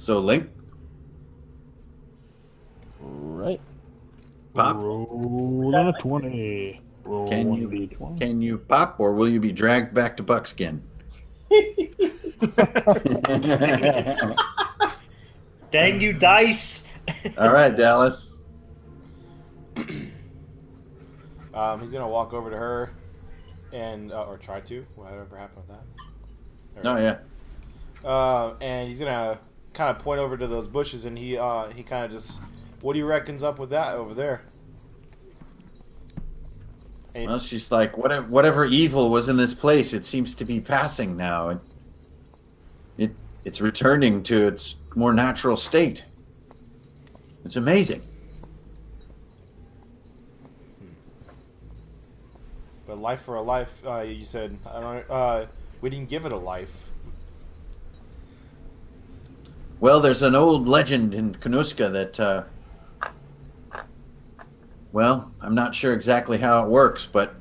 So Link, Right. pop. Roll on a 20. Roll Can you 1d20. can you pop, or will you be dragged back to Buckskin? Dang you, dice! All right, Dallas. He's gonna walk over to her, and or try to, whatever happened with that. Oh yeah. And he's gonna kind of point over to those bushes, and he kind of just, what do you reckon's up with that over there? And Well, she's like, whatever evil was in this place, it seems to be passing now, and it's returning to its more natural state. It's amazing. but life for a life, you said. I don't. We didn't give it a life. Well, there's an old legend in Kanuska that, well, I'm not sure exactly how it works, but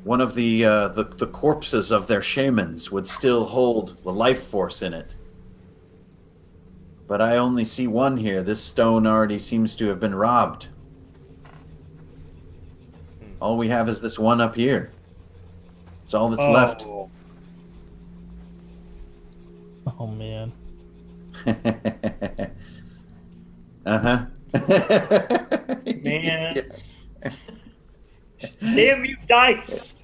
one of the corpses of their shamans would still hold the life force in it. But I only see one here. This stone already seems to have been robbed. All we have is this one up here. It's all that's left. Oh, man. Uh-huh. Man. Damn you, dice!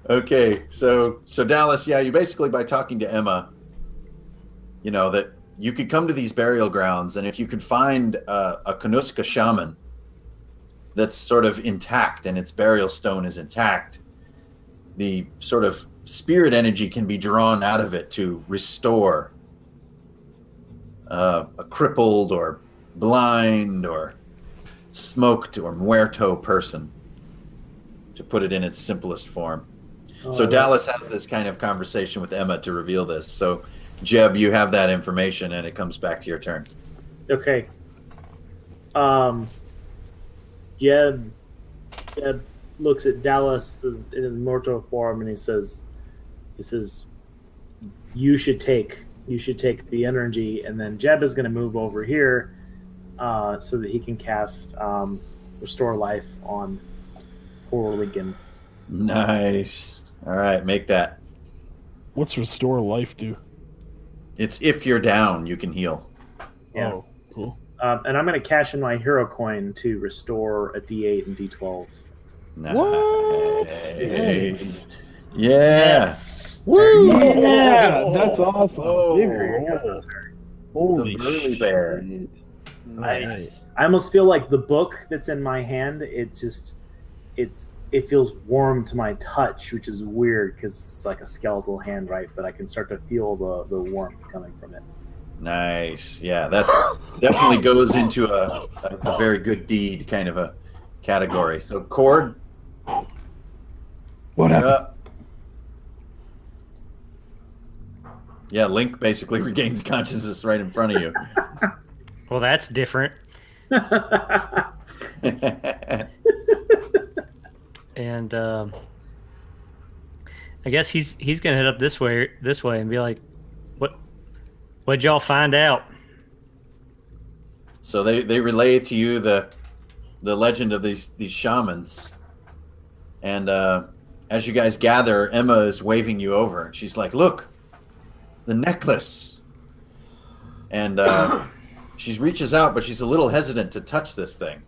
Okay, so Dallas, yeah, you basically, by talking to Emma, you know that you could come to these burial grounds, and if you could find a Kanuska shaman that's sort of intact and its burial stone is intact, the sort of spirit energy can be drawn out of it to restore a crippled or blind or smoked or muerto person, to put it in its simplest form. So Dallas has this kind of conversation with Emma to reveal this. So Jeb, you have that information, and it comes back to your turn. Okay. Jeb looks at Dallas in his mortal form, and he says, "You should take the energy." And then Jeb is going to move over here, so that he can cast Restore Life on poor Lincoln. Nice. All right, make that. What's Restore Life do? It's if you're down, you can heal. Yeah. Oh, cool. And I'm going to cash in my hero coin to restore a D8 and D12. Nice. What? Nice. Yeah. Yes. Woo! Yeah. Yeah, that's awesome. Oh. Big There you go, roll. sir. Holy The burly bear. shit. Nice. I almost feel like the book that's in my hand, it feels warm to my touch, which is weird because it's like a skeletal hand, right? But I can start to feel the warmth coming from it. Nice. Yeah, that's definitely goes into a very good deed kind of a category. So Cord, What happened? Yeah, Link basically regains consciousness right in front of you. Well, that's different. And I guess he's gonna head up this way and be like, what'd y'all find out? So they relay to you the legend of these shamans, and as you guys gather, Emma is waving you over. She's like, "Look, the necklace," and she reaches out, but she's a little hesitant to touch this thing.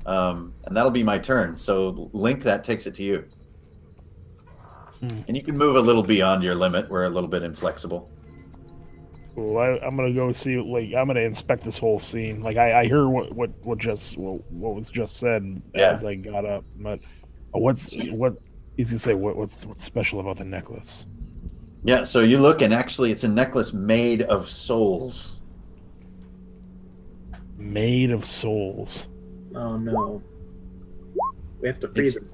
And that'll be my turn. So Link, that takes it to you. And you can move a little beyond your limit. We're a little bit inflexible. Cool. I'm gonna go see. Like, I'm gonna inspect this whole scene. Like, I hear what was just said as I got up. But what is he say? What's special about the necklace? Yeah. So you look, and actually, it's a necklace made of souls. Made of souls. Oh no. We have to free them.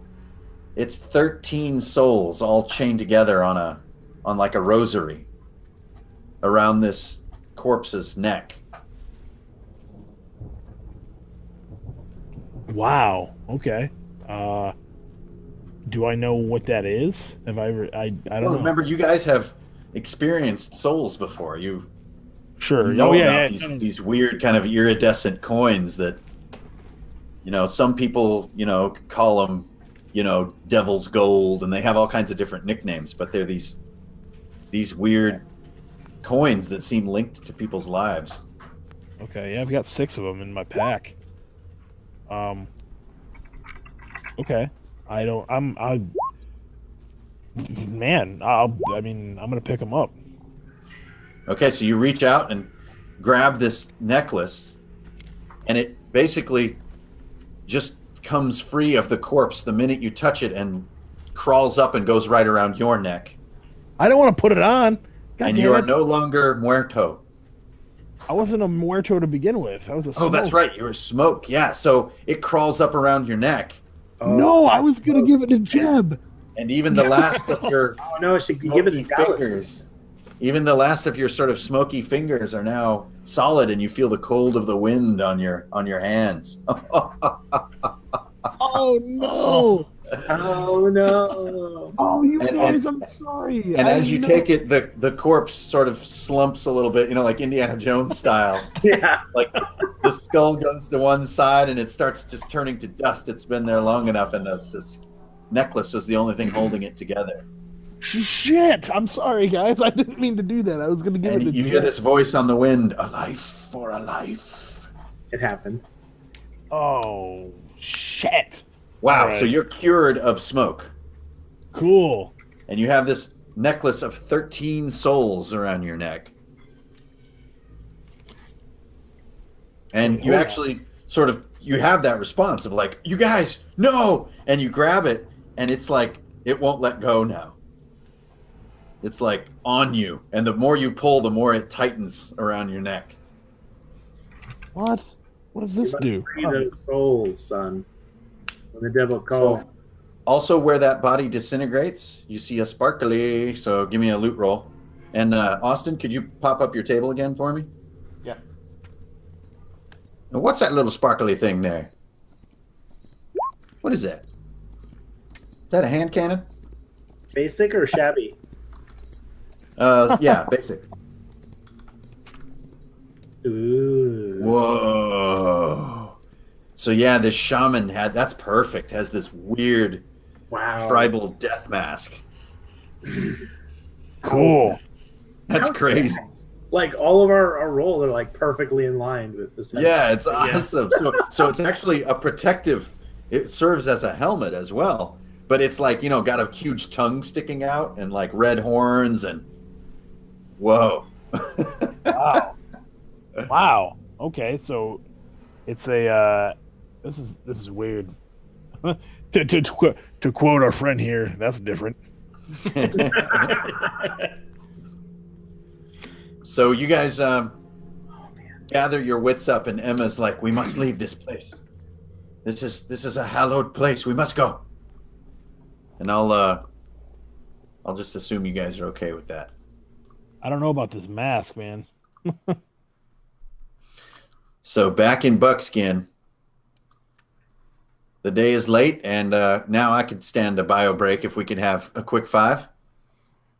It's 13 souls all chained together on like a rosary around this corpse's neck. Wow. Okay. Do I know what that is? Have I ever? I don't Well, know. remember, you guys have experienced souls before. You Sure. know Oh yeah, about yeah. these weird kind of iridescent coins that, some people, call them, devil's gold, and they have all kinds of different nicknames, but they're these weird coins that seem linked to people's lives. Okay, yeah, I've got 6 of them in my pack. Okay, I don't. Man, I mean, I'm gonna pick them up. Okay, so you reach out and grab this necklace, and it basically just comes free of the corpse the minute you touch it and crawls up and goes right around your neck. I don't want to put it on. God And damn you are it. no longer muerto. I wasn't a muerto to begin with. I was a Oh, that's smoke. right. You're a smoke. Yeah, so it crawls up around your neck. No, I was gonna give it to Jeb. And even the last of your Oh no, it should give it smoky to Dallas. fingers, even the last of your sort of smoky fingers are now solid, and you feel the cold of the wind on your hands. Oh no! Oh no! Oh, you And- guys, I'm sorry. And I as you didn't know. take it, the corpse sort of slumps a little bit, like Indiana Jones style. Yeah. Like the skull goes to one side, and it starts just turning to dust. It's been there long enough, and this necklace is the only thing holding it together. Shit! I'm sorry, guys. I didn't mean to do that. I was gonna give it And to you Jeb. hear this voice on the wind: "A life for a life." It happened. Oh shit! Wow! Right. So you're cured of smoke, Cool. and you have this necklace of 13 souls around your neck. And you Hold on. actually you have that response of like, "You guys, no!" And you grab it, and it's like it won't let go now. It's like on you, and the more you pull, the more it tightens around your neck. What? What does this do? Free those souls, son. When the devil So, calls. also, where that body disintegrates, you see a sparkly. So give me a loot roll. And Austin, could you pop up your table again for me? Yeah. And what's that little sparkly thing there? What is that? Is that a hand cannon? Basic or shabby? Yeah, basic. Ooh. Whoa. So yeah, this shaman that's perfect. Has this weird Wow. tribal death mask. Cool. That's How crazy. fast. Like all of our roles are like perfectly in line with this. Yeah, it's awesome. So it's actually a protective. It serves as a helmet as well, but it's like got a huge tongue sticking out and like red horns and whoa. Wow. Wow. Okay, so it's a this is weird. to quote our friend here, that's different. So you guys gather your wits up, and Emma's like, "We must leave this place. This is a hallowed place. We must go." And I'll just assume you guys are okay with that. I don't know about this mask, man. So back in Buckskin, the day is late, and now I could stand a bio break if we could have a quick 5.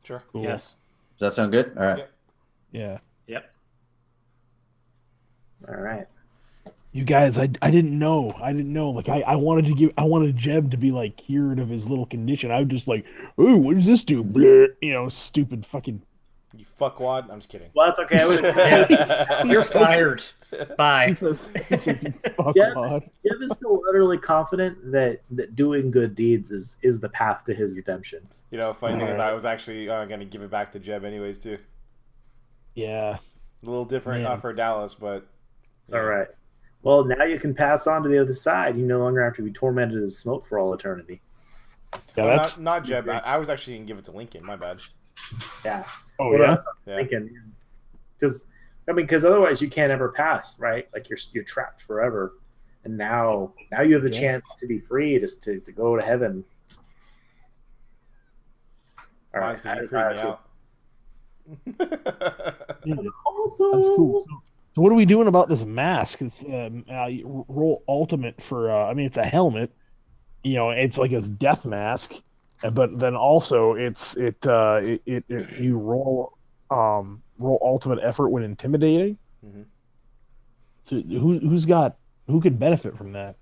Sure. Cool. Yes. Does that sound good? All right. Yep. Yeah. Yep. All right. You guys, I didn't know. Like I wanted Jeb to be like cured of his little condition. I was just like, ooh, what does this do? Bleh. Stupid fucking. You fuckwad. I'm just kidding. Well, that's okay. I was, You're fired. Bye. He says, fuck Yeah. God. Jeb is still utterly confident that doing good deeds is the path to his redemption. Funny thing is, Alright. I was actually going to give it back to Jeb anyways, too. Yeah. A little different Man. for Dallas, but All right. Well, now you can pass on to the other side. You no longer have to be tormented as smoke for all eternity. Yeah, Well, that's. not Jeb. I was actually going to give it to Lincoln. My bad. Yeah. Oh Well, yeah. that's what I'm Yeah. thinking. Because otherwise you can't ever pass, right? Like you're trapped forever. And now you have the Yeah. chance to be free, just to go to heaven. All right. Mine's because you creep me out. That's Also, cool. So what are we doing about this mask? It's roll ultimate for. I mean, it's a helmet. it's like his death mask, but then also you roll ultimate effort when intimidating. Hmm. So who could benefit from that?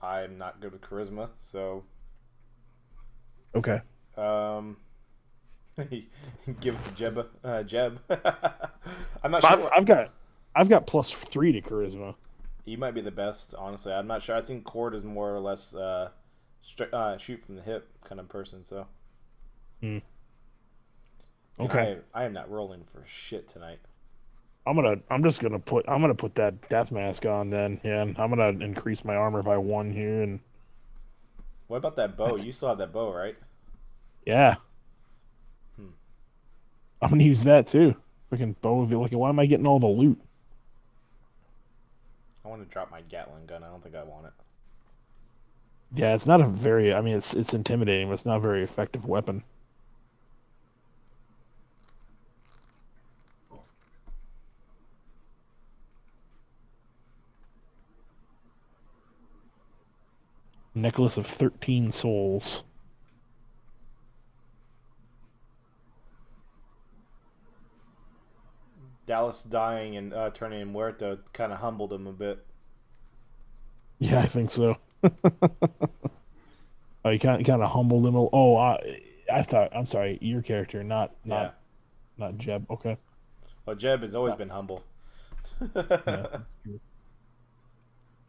I'm not good with charisma, so Okay. give it to Jeb. I'm not But sure. I've got +3 to charisma. You might be the best, honestly. I'm not sure. I think Cord is more or less shoot from the hip kind of person. So, Okay. I am not rolling for shit tonight. I'm gonna put that death mask on then. Yeah, and I'm gonna increase my armor by 1 here, and What about that bow? You still have that bow, right? yeah. Hmm. I'm gonna use that too. Freaking bow of it. Like, why am I getting all the loot? I want to drop my Gatling gun. I don't think I want it. Yeah, it's not a very. I mean, it's intimidating, but it's not a very effective weapon. Necklace of 13 souls. Dallas dying and turning Muerto kind of humbled him a bit. Yeah, I think so. Oh, you kind of humbled him. Oh, I thought. I'm sorry, your character, not Jeb. Okay. Well, Jeb has always been humble. Yeah.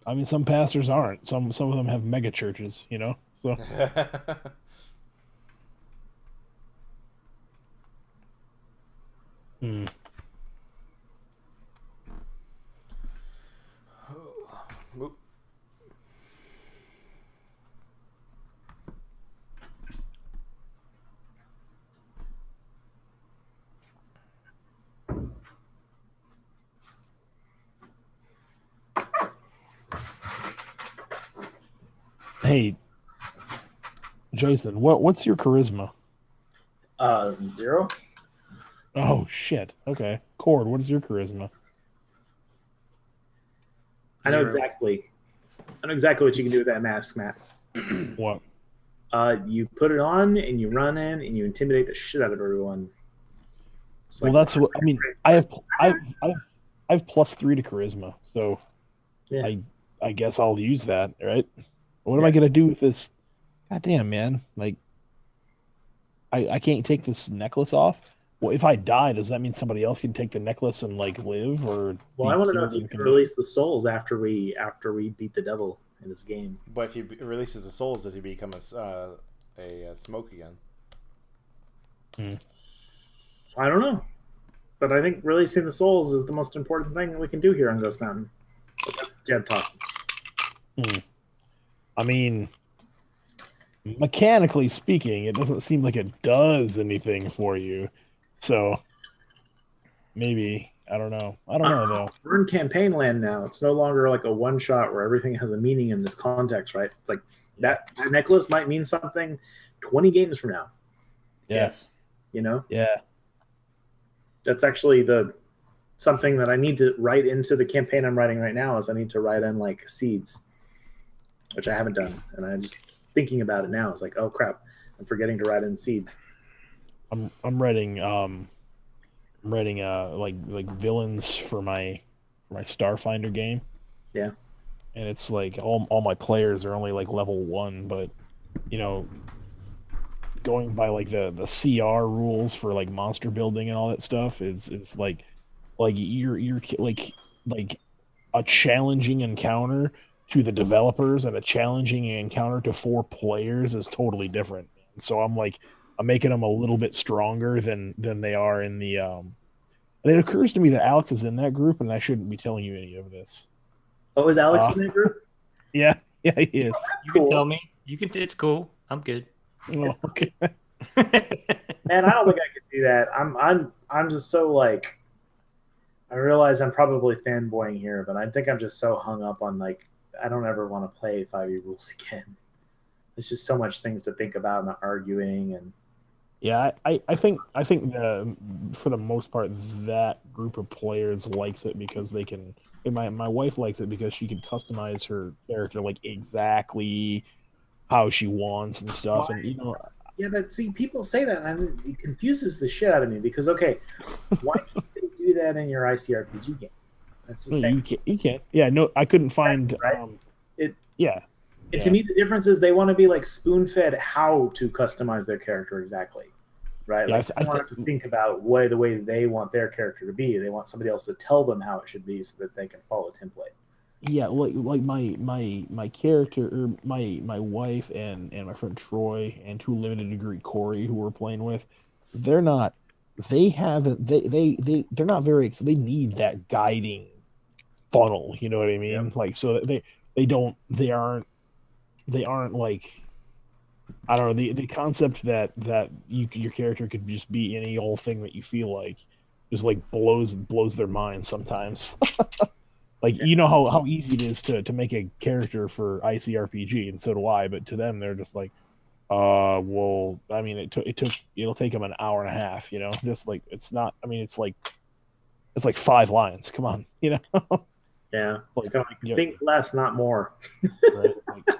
I mean, some pastors aren't. Some of them have mega churches, So hmm. Hey, Jason, what's your charisma? 0. Oh shit. Okay. Cord, what is your charisma? I know 0. exactly. I know exactly what you can do with that mask, Matt. What? You put it on and you run in and you intimidate the shit out of everyone. It's Well, like- that's what I mean. I have +3 to charisma, so Yeah. I guess I'll use that, right? What am I Yeah. gonna do with this? God damn, man! Like, I can't take this necklace off. Well, if I die, does that mean somebody else can take the necklace and like live, or Well, be I want to know killed if you and can release the souls after we beat the devil in this game. But if he releases the souls, does he become a smoke again? I don't know, but I think releasing the souls is the most important thing that we can do here on Ghost Mountain. But that's Jeb talking. I mean, mechanically speaking, it doesn't seem like it does anything for you. So maybe I don't know. I don't know though. We're in campaign land now. It's no longer like a one shot where everything has a meaning in this context, right? Like that necklace might mean something 20 games from now. Yes. Yeah. That's actually something that I need to write into the campaign I'm writing right now. Is I need to write in like seeds, which I haven't done, and I'm just thinking about it now. It's like, oh crap, I'm forgetting to write in seeds. I'm writing like villains for my Starfinder game. Yeah. And it's like all my players are only like level 1, but going by like the CR rules for like monster building and all that stuff is like you're like a challenging encounter to the developers and a challenging encounter to 4 players is totally different. So I'm making them a little bit stronger than they are in the and it occurs to me that Alex is in that group and I shouldn't be telling you any of this. Oh, is Alex in that group? Yeah, he is. That's You cool. can tell me. You can. It's cool. I'm good. Oh, okay. Man, I don't think I could do that. I'm just so like. I realize I'm probably fanboying here, but I think I'm just so hung up on like I don't ever want to play 5e rules again. There's just so much things to think about and arguing and. Yeah, I think for the most part that group of players likes it because they can. And my wife likes it because she can customize her character like exactly how she wants and stuff. And Yeah, but see, people say that, and it confuses the shit out of me because, okay, why can't they do that in your ICRPG game? That's the same. You can't. Yeah, no, I couldn't find. Right? Yeah. And to me, the difference is they want to be like spoon-fed how to customize their character exactly, right? Yeah, Like they want to think about the way they want their character to be. They want somebody else to tell them how it should be so that they can follow a template. Yeah, like my character, or my wife and my friend Troy, and to a limited degree Corey, who we're playing with, they're not. They haven't. They're not very. They need that guiding funnel. You know what I mean? Yep. Like, so they don't. They aren't like, I don't know, the concept that your character could just be any old thing that you feel like just like blows their mind sometimes. Like, you know how easy it is to make a character for ICRPG, and so do I, but to them they're just like, well, I mean, it'll take them an hour and a half, just like, it's not, I mean, it's like 5 lines, come on, Yeah, Like, it's kind of like yeah. think less, not more. right? Like,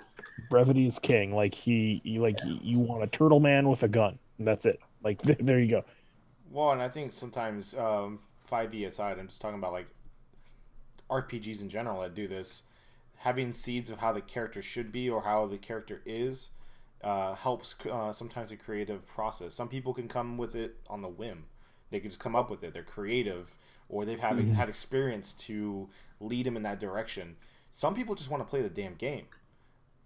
brevity is king. Like, you want a turtle man with a gun, and that's it. Like, there you go. Well, and I think sometimes 5e aside, I'm just talking about like RPGs in general that do this. Having seeds of how the character should be or how the character is helps sometimes a creative process. Some people can come with it on the whim. They can just come up with it. They're creative, or they've had experience to lead them in that direction. Some people just want to play the damn game.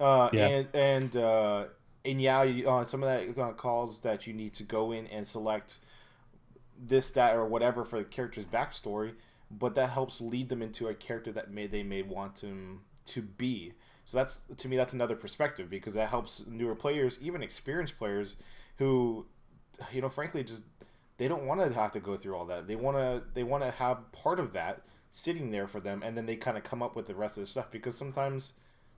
Yeah. And yeah, some of that calls that you need to go in and select this, that, or whatever for the character's backstory, but that helps lead them into a character that they may want to be. So that's, to me, that's another perspective, because that helps newer players, even experienced players, who, frankly, just they don't want to have to go through all that. They want to have part of that sitting there for them, and then they kind of come up with the rest of the stuff. Because sometimes,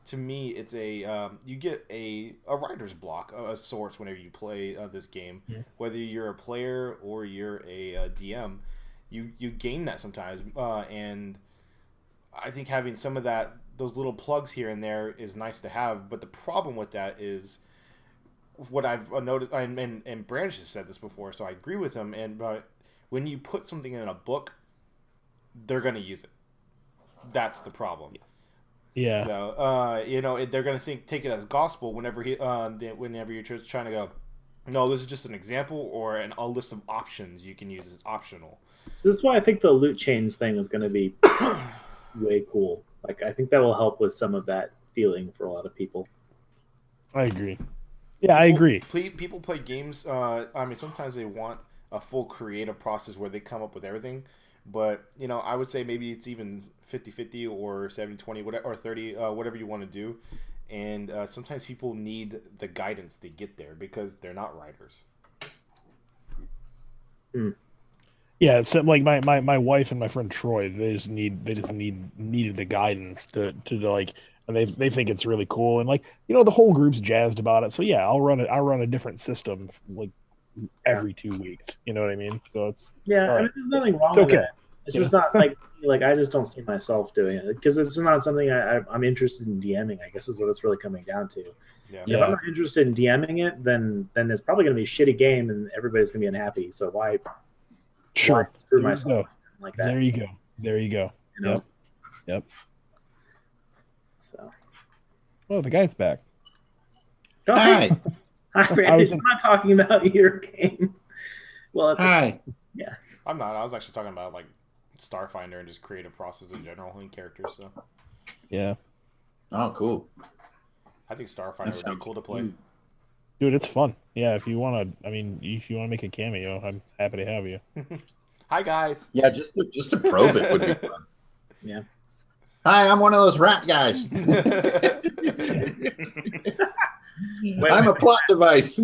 to me, it's you get a writer's block of sorts whenever you play this game. Yeah. Whether you're a player or you're a DM, you gain that sometimes, and I think having some of those little plugs here and there is nice to have. But the problem with that is what I've noticed, and Branch has said this before, so I agree with him. And when you put something in a book, they're going to use it. That's the problem. Yeah. So they're going to take it as gospel whenever you're just trying to go, no, this is just an example or a list of options you can use as optional. So this is why I think the loot chains thing is going to be way cool. Like, I think that will help with some of that feeling for a lot of people. I agree. Yeah, I agree. People play games. I mean, sometimes they want a full creative process where they come up with everything. But, I would say maybe it's even 50-50 or 70-20 or 30, whatever you want to do. And sometimes people need the guidance to get there because they're not writers. Yeah, it's like my wife and my friend Troy. They just needed the guidance to like, and they think it's really cool, and like, the whole group's jazzed about it. So yeah, I'll run a different system like every 2 weeks. You know what I mean? So it's I mean, there's nothing wrong with it. It's just not like I just don't see myself doing it because it's not something I'm interested in DMing. I guess is what it's really coming down to. Yeah. If I'm not interested in DMing it, then it's probably going to be a shitty game and everybody's going to be unhappy. So why? Sure. Screw myself like that. There you go. Yep. So. Oh, the guy's back. Hi. Hi, Brandon. I'm not talking about your game. Well, it's Hi. Yeah. I'm not. I was actually talking about like Starfinder and just creative process in general and characters. So Yeah. Oh, cool. I think Starfinder would be cool to play. Dude, it's fun. Yeah, if you want to, if you want to make a cameo, I'm happy to have you. Hi, guys. Yeah, just to probe it would be fun. Yeah. Hi, I'm one of those rat guys. I'm a plot device.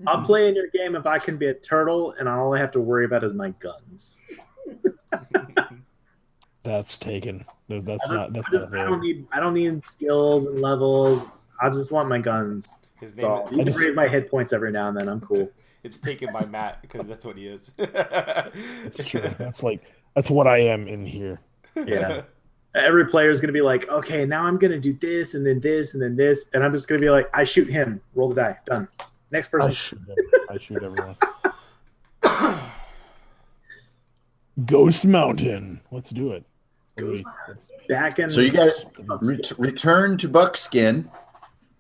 I'll play in your game if I can be a turtle and all I have to worry about is my guns. That's taken. That's I not don't need skills and levels. I just want my guns. His So name you can raise my hit points every now and then. I'm cool. it's taken by Matt because that's what he is. That's true. That's what I am in here. Yeah. Every player is going to be like, okay, now I'm going to do this and then this and then this. And I'm just going to be like, I shoot him. Roll the die. Done. Next person. I shoot everyone. Ghost Mountain. Let's do it. Back in. So you guys return to Buckskin,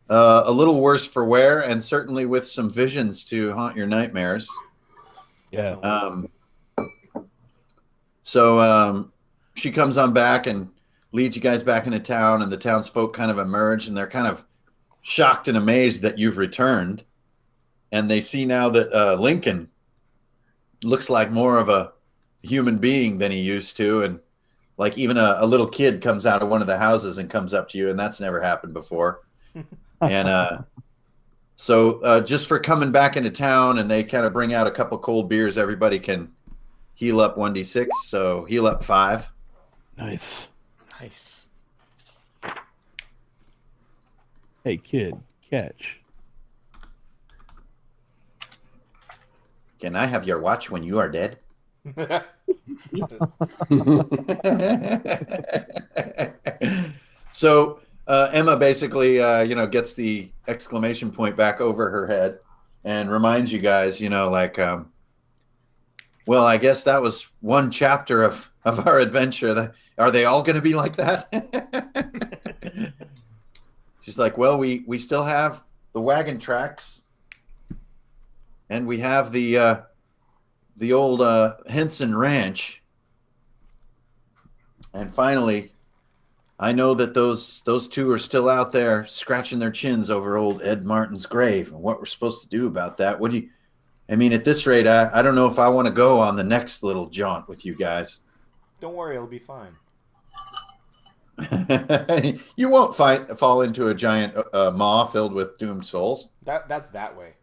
a little worse for wear, and certainly with some visions to haunt your nightmares. Yeah. So she comes on back and leads you guys back into town, and the townsfolk kind of emerge, and they're kind of shocked and amazed that you've returned. And they see now that Lincoln looks like more of a human being than he used to. And like even a little kid comes out of one of the houses and comes up to you, and that's never happened before. And so just for coming back into town, and they kind of bring out a couple cold beers, everybody can heal up 1d6. So heal up 5. Nice. Nice. Hey, kid, catch. Can I have your watch when you are dead? So Emma basically, gets the exclamation point back over her head and reminds you guys, well, I guess that was one chapter of our adventure. Are they all going to be like that? She's like, well, we still have the wagon tracks, and we have the old Henson Ranch, and finally, I know that those two are still out there scratching their chins over old Ed Martin's grave, and what we're supposed to do about that. At this rate, I don't know if I want to go on the next little jaunt with you guys. Don't worry, it'll be fine. You won't fall into a giant maw filled with doomed souls. That's that way.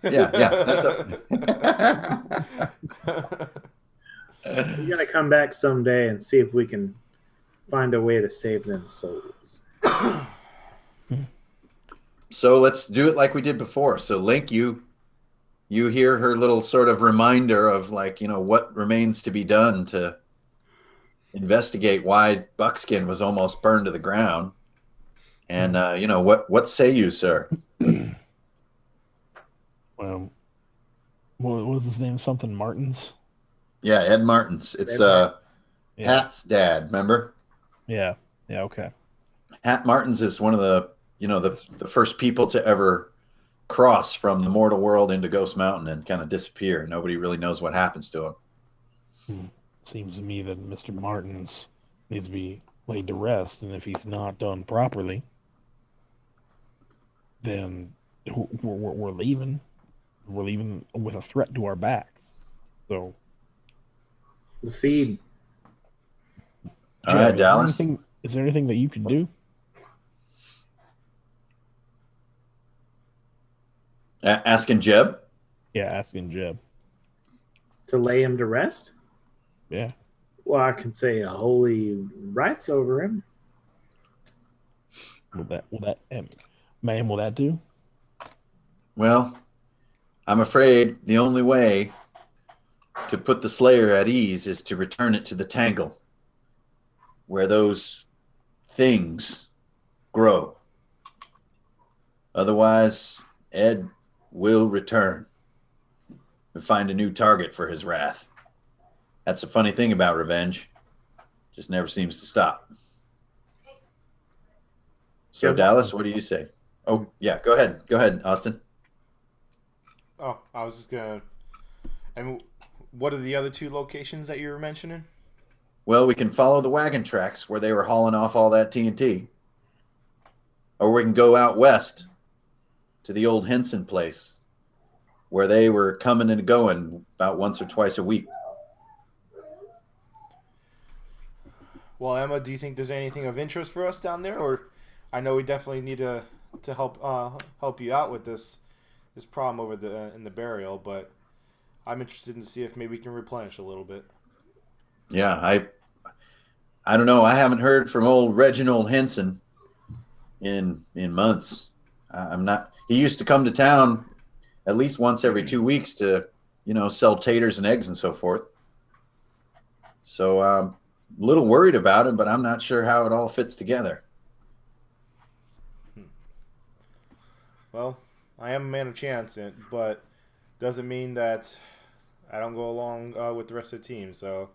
Yeah. We're gonna come back someday and see if we can find a way to save them souls. So let's do it like we did before. So Link, you hear her little sort of reminder of what remains to be done to investigate why Buckskin was almost burned to the ground. And what say you, sir? Well, what was his name? Something Martins? Yeah, Ed Martins. It's Hat's dad, remember? Yeah. Yeah, okay. Hat Martins is one of the the first people to ever cross from the mortal world into Ghost Mountain and kind of disappear. Nobody really knows what happens to him. Seems to me that Mr. Martins needs to be laid to rest, and if he's not done properly, then we're leaving. We're leaving with a threat to our backs. So, The seed. All right, Dallas. Is there anything that you can do? Asking Jeb? Yeah, asking Jeb. To lay him to rest? Yeah. Well, I can say a holy rites over him. Will that do? Well, I'm afraid the only way to put the Slayer at ease is to return it to the Tangle, where those things grow. Otherwise, Ed will return and find a new target for his wrath. That's the funny thing about revenge. Just never seems to stop. So, Dallas, what do you say? Oh, yeah, go ahead. Go ahead, Austin. Oh, I was just gonna. And what are the other two locations that you were mentioning? Well, we can follow the wagon tracks where they were hauling off all that TNT. Or we can go out west to the old Henson place where they were coming and going about once or twice a week. Well, Emma, do you think there's anything of interest for us down there? Or I know we definitely need to help you out with this problem over in the burial, but I'm interested in see if maybe we can replenish a little bit. Yeah, I don't know. I haven't heard from old Reginald Henson in months. I'm not. He used to come to town at least once every 2 weeks to, sell taters and eggs and so forth. So a little worried about it, but I'm not sure how it all fits together. Well, I am a man of chance, but doesn't mean that I don't go along with the rest of the team. So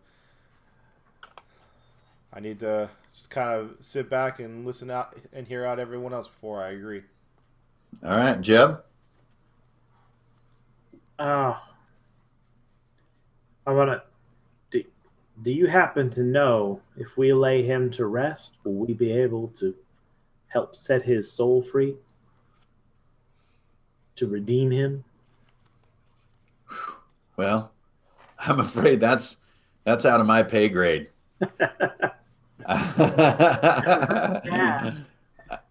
I need to just kind of sit back and listen out and hear out everyone else before I agree. All right, Jeb. I want to. Do you happen to know if we lay him to rest, will we be able to help set his soul free? To redeem him? Well, I'm afraid that's out of my pay grade.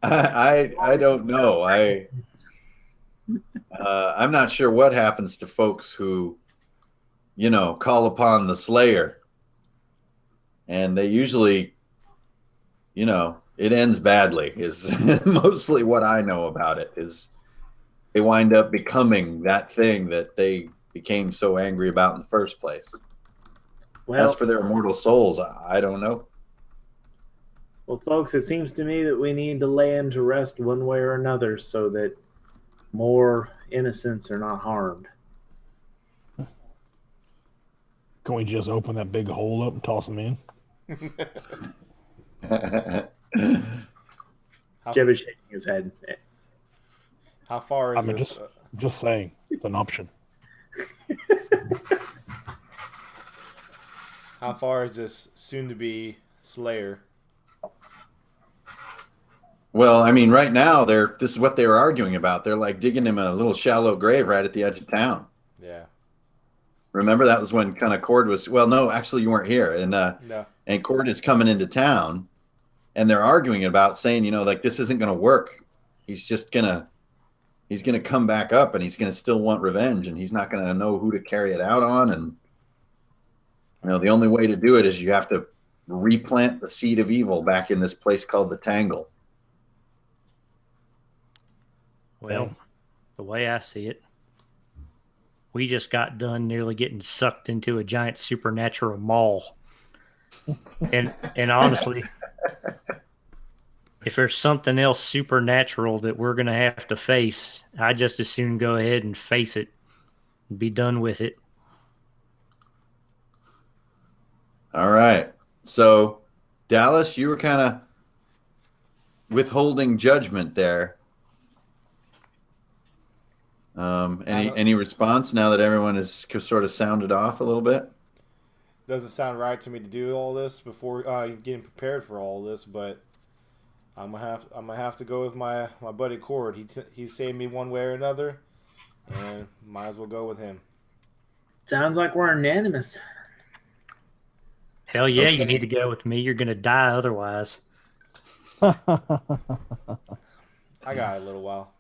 I don't know. I'm not sure what happens to folks who, call upon the Slayer, and they usually, it ends badly. Is mostly what I know about it. Is they wind up becoming that thing that they became so angry about in the first place. Well, as for their immortal souls, I don't know. Well, folks, it seems to me that we need to lay him to rest one way or another so that more innocents are not harmed. Can we just open that big hole up and toss him in? Jeb is shaking his head. How far is this? Just saying, it's an option. How far is this soon-to-be Slayer? Well, I mean, right now this is what they were arguing about. They're like digging him a little shallow grave right at the edge of town. Yeah. Remember, that was when kind of Cord was. Well, no, actually, you weren't here, and No. and Cord is coming into town, and they're arguing about saying, like this isn't going to work. He's gonna come back up, and he's gonna still want revenge, and he's not gonna know who to carry it out on, and the only way to do it is you have to replant the seed of evil back in this place called the Tangle. Well, the way I see it, we just got done nearly getting sucked into a giant supernatural maul. And honestly, if there's something else supernatural that we're going to have to face, I just as soon go ahead and face it and be done with it. All right. So, Dallas, you were kind of withholding judgment there. Any response now that everyone is sort of sounded off a little bit? Doesn't sound right to me to do all this before getting prepared for all this, but I'm gonna have to go with my buddy Cord. He saved me one way or another, and might as well go with him. Sounds like we're unanimous. Hell yeah, Okay. You need to go with me. You're going to die otherwise. I got a little while.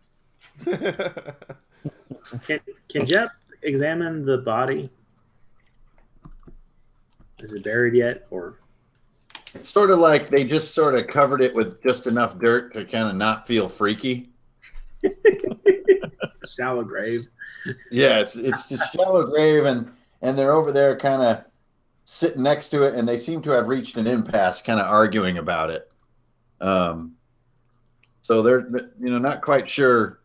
Can Jeb examine the body? Is it buried yet, or? It's sort of like they just sort of covered it with just enough dirt to kind of not feel freaky. Shallow grave. Yeah, it's just shallow grave, and they're over there kind of sitting next to it, and they seem to have reached an impasse, kind of arguing about it. So they're not quite sure.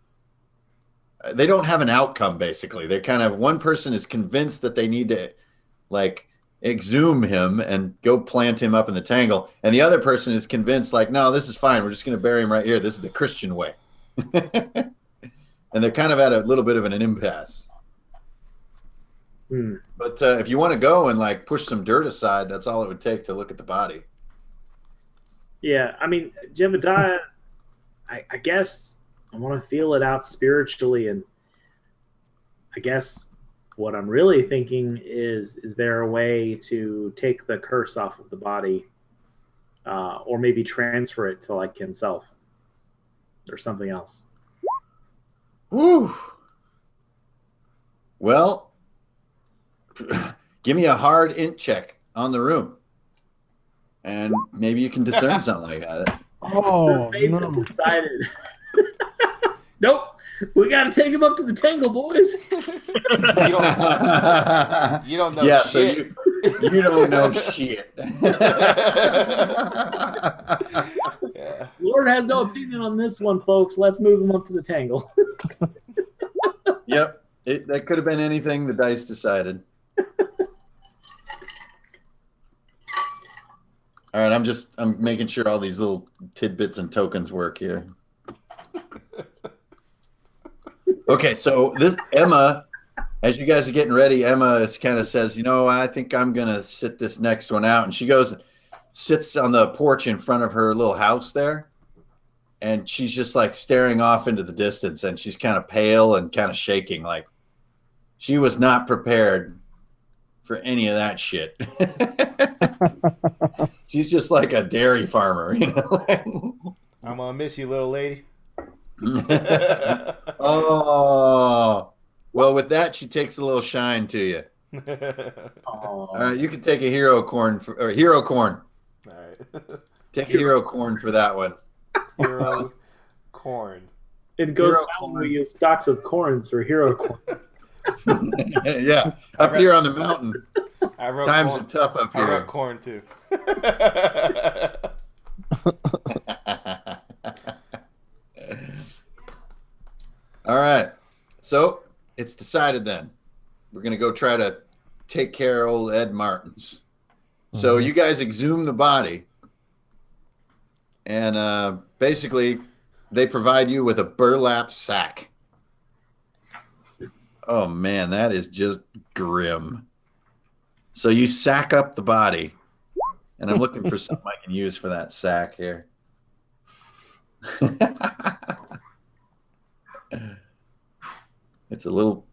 They don't have an outcome. Basically, they're kind of, one person is convinced that they need to exhume him and go plant him up in the Tangle, and the other person is convinced no, this is fine. We're just going to bury him right here. This is the Christian way. And they're kind of at a little bit of an impasse. But if you want to go and push some dirt aside, that's all it would take to look at the body. Yeah, I mean, Jebediah, I guess I want to feel it out spiritually, and I guess what I'm really thinking is there a way to take the curse off of the body, or maybe transfer it to himself or something else? Whew. Well, give me a hard int check on the room, and maybe you can discern something like that. Oh, The fates no. have decided. Nope, we got to take him up to the Tangle, boys. You don't know Yeah, shit. You don't know shit. Yeah. Lord has no opinion on this one, folks. Let's move him up to the tangle. Yep. That could have been anything the dice decided. All right, I'm making sure all these little tidbits and tokens work here. Okay, so this Emma, as you guys are getting ready, Emma kind of says, I think I'm gonna sit this next one out, and she goes, sits on the porch in front of her little house there, and she's just like staring off into the distance, and she's kind of pale and kind of shaking, like she was not prepared for any of that shit. She's just like a dairy farmer, I'm gonna miss you, little lady. Oh, well, with that, she takes a little shine to you. All Oh, right, you can take a hero corn or hero corn. All right. Take a hero corn for that one. Hero corn. it goes Hero down corn. where you use stocks of corns or hero corn. Yeah, up here on the mountain, I wrote times corn. are tough up I wrote here. corn too. All right, so it's decided then. We're gonna go try to take care of old Ed Martins. So you guys exhume the body, and basically they provide you with a burlap sack. Oh man, that is just grim. So you sack up the body, and I'm looking for something I can use for that sack here. It's a little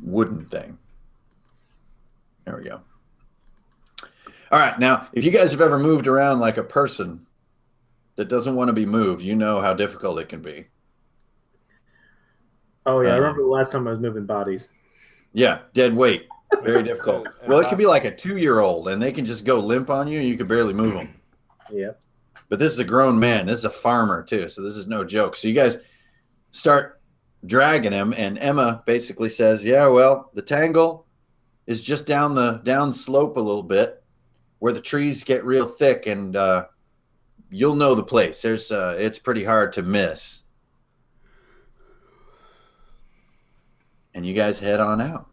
wooden thing. There we go. All right, now, if you guys have ever moved around like a person that doesn't want to be moved, you know how difficult it can be. Oh yeah, I remember the last time I was moving bodies. Yeah, dead weight. Very difficult. And Well, it could be like a 2-year-old, and they can just go limp on you, and you can barely move them. Yeah. But this is a grown man. This is a farmer, too, so this is no joke. So you guys start dragging him, and Emma basically says, yeah, well, the tangle is just down slope a little bit where the trees get real thick, and you'll know the place. It's pretty hard to miss. And you guys head on out.